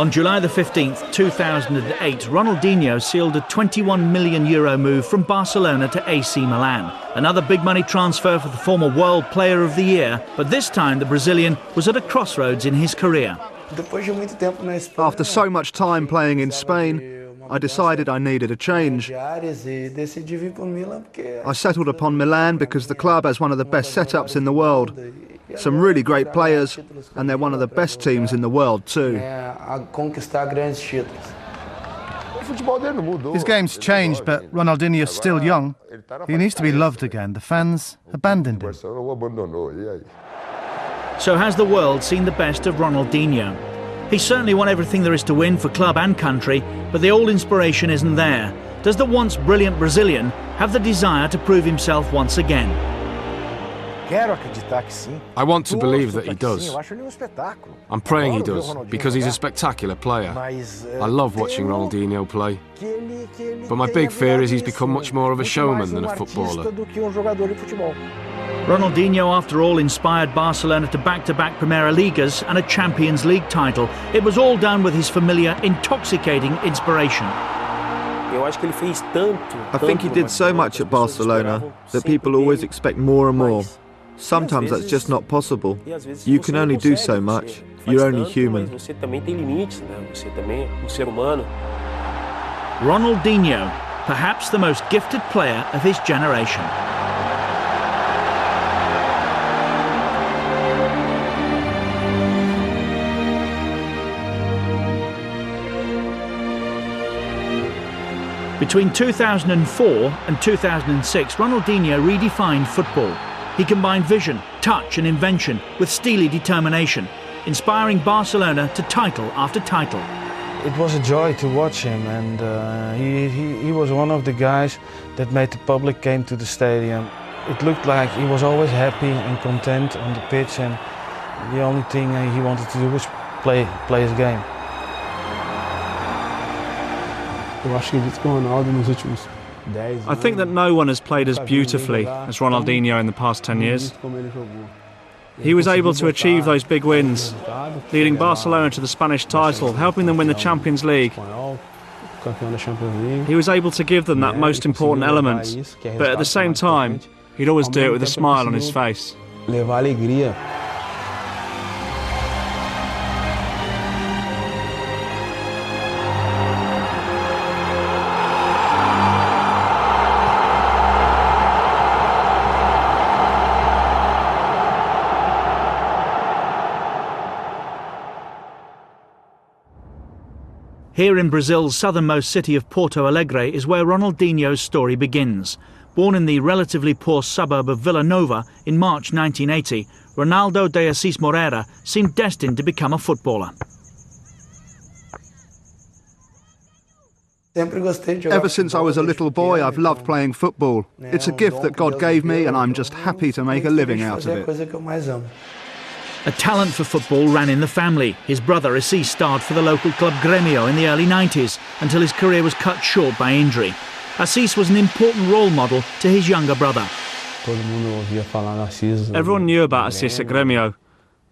On July the 15th, 2008, Ronaldinho sealed a €21 million move from Barcelona to AC Milan. Another big money transfer for the former World Player of the Year, but this time the Brazilian was at a crossroads in his career. After so much time playing in Spain, I decided I needed a change. I settled upon Milan because the club has one of the best setups in the world. Some really great players, and they're one of the best teams in the world too. His game's changed, but Ronaldinho's still young. He needs to be loved again. The fans abandoned him. So has the world seen the best of Ronaldinho? He's certainly won everything there is to win for club and country, but the old inspiration isn't there. Does the once brilliant Brazilian have the desire to prove himself once again? I want to believe that he does. I'm praying he does, because he's a spectacular player. I love watching Ronaldinho play. But my big fear is he's become much more of a showman than a footballer. Ronaldinho, after all, inspired Barcelona to back-to-back Primera Ligas and a Champions League title. It was all done with his familiar, intoxicating inspiration. I think he did so much at Barcelona that people always expect more and more. Sometimes that's just not possible. You can only do so much. You're only human. Ronaldinho, perhaps the most gifted player of his generation. Between 2004 and 2006, Ronaldinho redefined football. He combined vision, touch and invention with steely determination, inspiring Barcelona to title after title. It was a joy to watch him, and he was one of the guys that made the public came to the stadium. It looked like he was always happy and content on the pitch, and the only thing he wanted to do was play his game. I think that no one has played as beautifully as Ronaldinho in the past 10 years. He was able to achieve those big wins, leading Barcelona to the Spanish title, helping them win the Champions League. He was able to give them that most important element, but at the same time, he'd always do it with a smile on his face. Here in Brazil's southernmost city of Porto Alegre is where Ronaldinho's story begins. Born in the relatively poor suburb of Vila Nova in March 1980, Ronaldo de Assis Moreira seemed destined to become a footballer. Ever since I was a little boy, I've loved playing football. It's a gift that God gave me, and I'm just happy to make a living out of it. A talent for football ran in the family. His brother Assis starred for the local club Grêmio in the early 90s until his career was cut short by injury. Assis was an important role model to his younger brother. Everyone knew about Assis at Grêmio,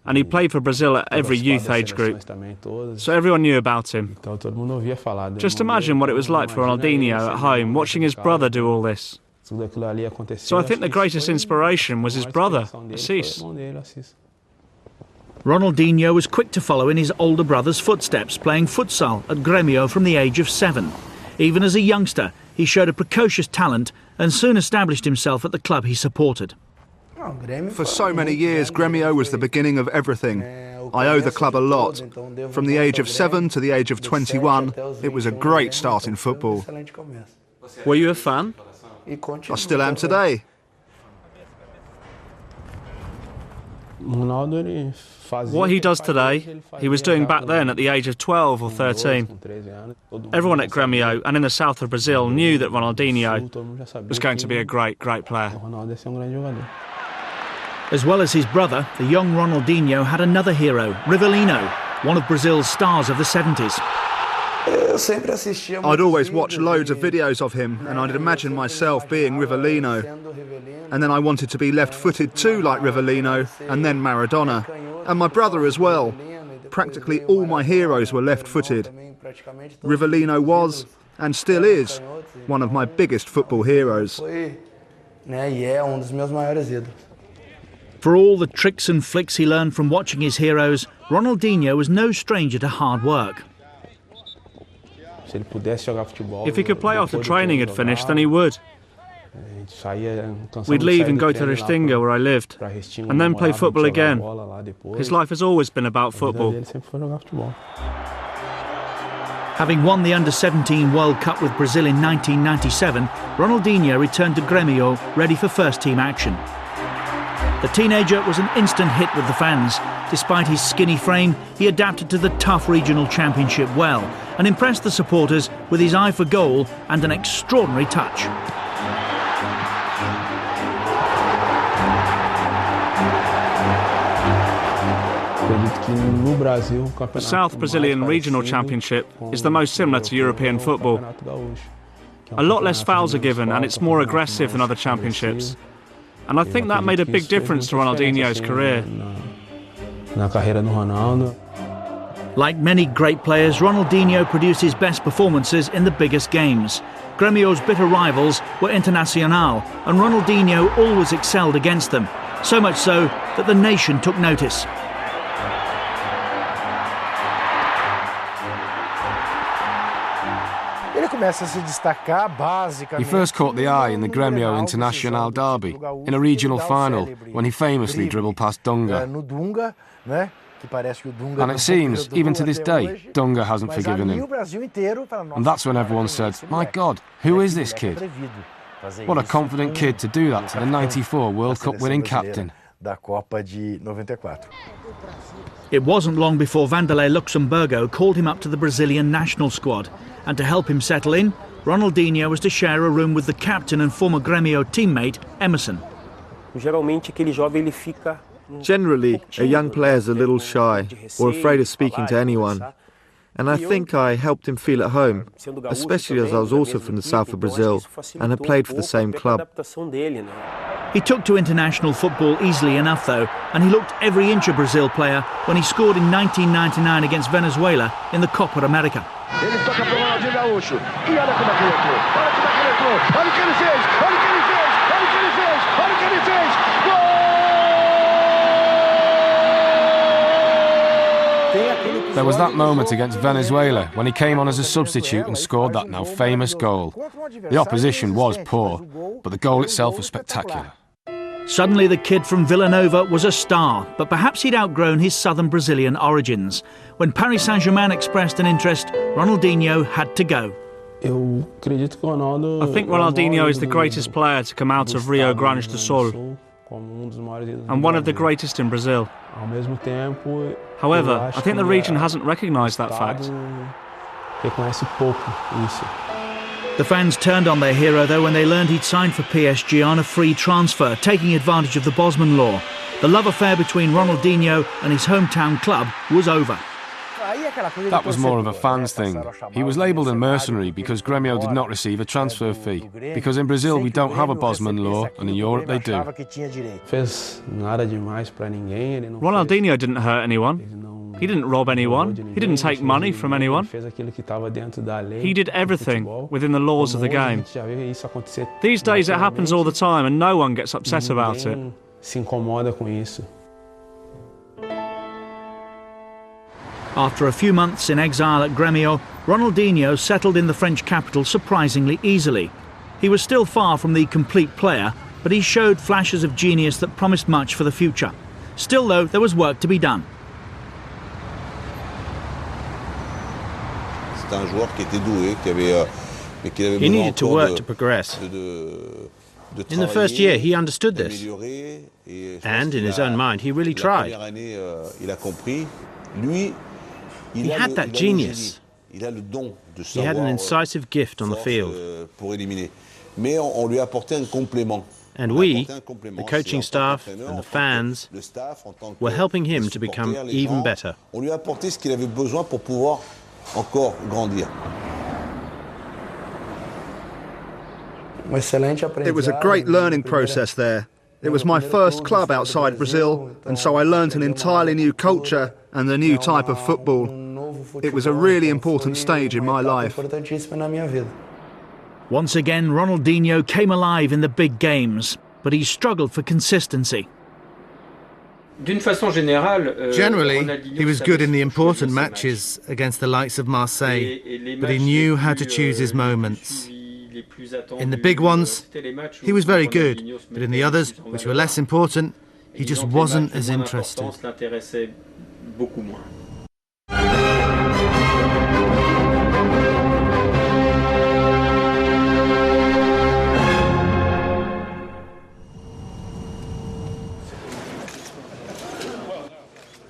and he played for Brazil at every youth age group, so everyone knew about him. Just imagine what it was like for Ronaldinho at home, watching his brother do all this. So I think the greatest inspiration was his brother, Assis. Ronaldinho was quick to follow in his older brother's footsteps, playing futsal at Grêmio from the age of 7. Even as a youngster, he showed a precocious talent and soon established himself at the club he supported. For so many years, Grêmio was the beginning of everything. I owe the club a lot. From the age of 7 to the age of 21, it was a great start in football. Were you a fan? I still am today. What he does today, he was doing back then at the age of 12 or 13. Everyone at Grêmio and in the south of Brazil knew that Ronaldinho was going to be a great, great player. As well as his brother, the young Ronaldinho had another hero, Rivellino, one of Brazil's stars of the 70s. I'd always watch loads of videos of him, and I'd imagine myself being Rivellino. And then I wanted to be left-footed too, like Rivellino, and then Maradona. And my brother as well. Practically all my heroes were left-footed. Rivellino was, and still is, one of my biggest football heroes. For all the tricks and flicks he learned from watching his heroes, Ronaldinho was no stranger to hard work. If he could play after training had finished, then he would. We'd leave and go to Restinga, where I lived, and then play football again. His life has always been about football. Having won the Under-17 World Cup with Brazil in 1997, Ronaldinho returned to Grêmio ready for first-team action. The teenager was an instant hit with the fans. Despite his skinny frame, he adapted to the tough regional championship well and impressed the supporters with his eye for goal and an extraordinary touch. The South Brazilian Regional Championship is the most similar to European football. A lot less fouls are given and it's more aggressive than other championships. And I think that made a big difference to Ronaldinho's career. Like many great players, Ronaldinho produced his best performances in the biggest games. Grêmio's bitter rivals were Internacional, and Ronaldinho always excelled against them, so much so that the nation took notice. He first caught the eye in the Grêmio Internacional derby, in a regional final, when he famously dribbled past Dunga. And it seems, even to this day, Dunga hasn't forgiven him. And that's when everyone said, "My God, who is this kid?" What a confident kid to do that to the '94 World Cup winning captain. It wasn't long before Vanderlei Luxemburgo called him up to the Brazilian national squad, and to help him settle in, Ronaldinho was to share a room with the captain and former Grêmio teammate, Emerson. Generally, a young player's a little shy or afraid of speaking to anyone. And I think I helped him feel at home, especially as I was also from the south of Brazil and had played for the same club. He took to international football easily enough though, and he looked every inch a Brazil player when he scored in 1999 against Venezuela in the Copa America. There was that moment against Venezuela when he came on as a substitute and scored that now famous goal. The opposition was poor, but the goal itself was spectacular. Suddenly the kid from Villanova was a star, but perhaps he'd outgrown his southern Brazilian origins. When Paris Saint-Germain expressed an interest, Ronaldinho had to go. I think Ronaldinho is the greatest player to come out of Rio Grande do Sul, and one of the greatest in Brazil. However, I think the region hasn't recognised that fact. The fans turned on their hero though when they learned he'd signed for PSG on a free transfer, taking advantage of the Bosman law. The love affair between Ronaldinho and his hometown club was over. That was more of a fans thing. He was labelled a mercenary because Grêmio did not receive a transfer fee. Because in Brazil we don't have a Bosman law, and in Europe they do. Ronaldinho didn't hurt anyone. He didn't rob anyone. He didn't take money from anyone. He did everything within the laws of the game. These days it happens all the time and no one gets upset about it. After a few months in exile at Grêmio, Ronaldinho settled in the French capital surprisingly easily. He was still far from the complete player, but he showed flashes of genius that promised much for the future. Still though, there was work to be done. He needed to work to progress. In the first year, he understood this. And in his own mind, he really tried. He had that genius. He had an incisive gift on the field. And we, the coaching staff and the fans, were helping him to become even better. It was a great learning process there. It was my first club outside Brazil, and so I learnt an entirely new culture and a new type of football. It was a really important stage in my life. Once again, Ronaldinho came alive in the big games, but he struggled for consistency. Generally, he was good in the important matches against the likes of Marseille, but he knew how to choose his moments. In the big ones, he was very good, but in the others, which were less important, he just wasn't as interested.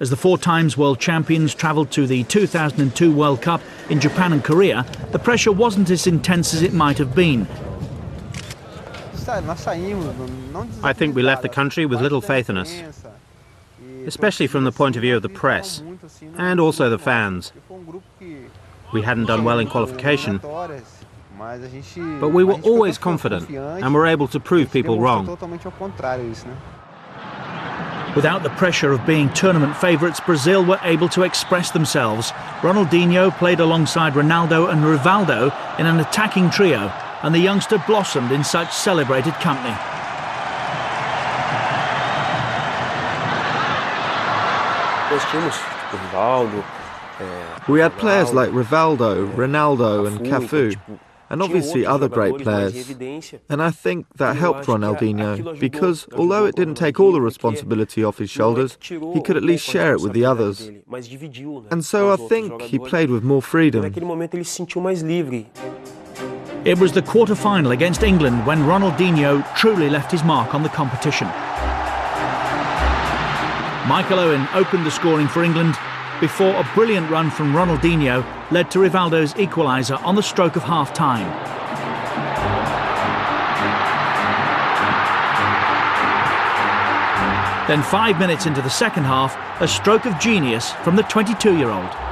As the four times world champions travelled to the 2002 World Cup in Japan and Korea, the pressure wasn't as intense as it might have been. I think we left the country with little faith in us, especially from the point of view of the press and also the fans. We hadn't done well in qualification, but we were always confident and were able to prove people wrong. Without the pressure of being tournament favourites, Brazil were able to express themselves. Ronaldinho played alongside Ronaldo and Rivaldo in an attacking trio, and the youngster blossomed in such celebrated company. We had players like Rivaldo, Ronaldo and Cafu, and obviously other great players. And I think that helped Ronaldinho, because although it didn't take all the responsibility off his shoulders, he could at least share it with the others. And so I think he played with more freedom. It was the quarter-final against England when Ronaldinho truly left his mark on the competition. Michael Owen opened the scoring for England before a brilliant run from Ronaldinho led to Rivaldo's equaliser on the stroke of half-time. Then 5 minutes into the second half, a stroke of genius from the 22-year-old.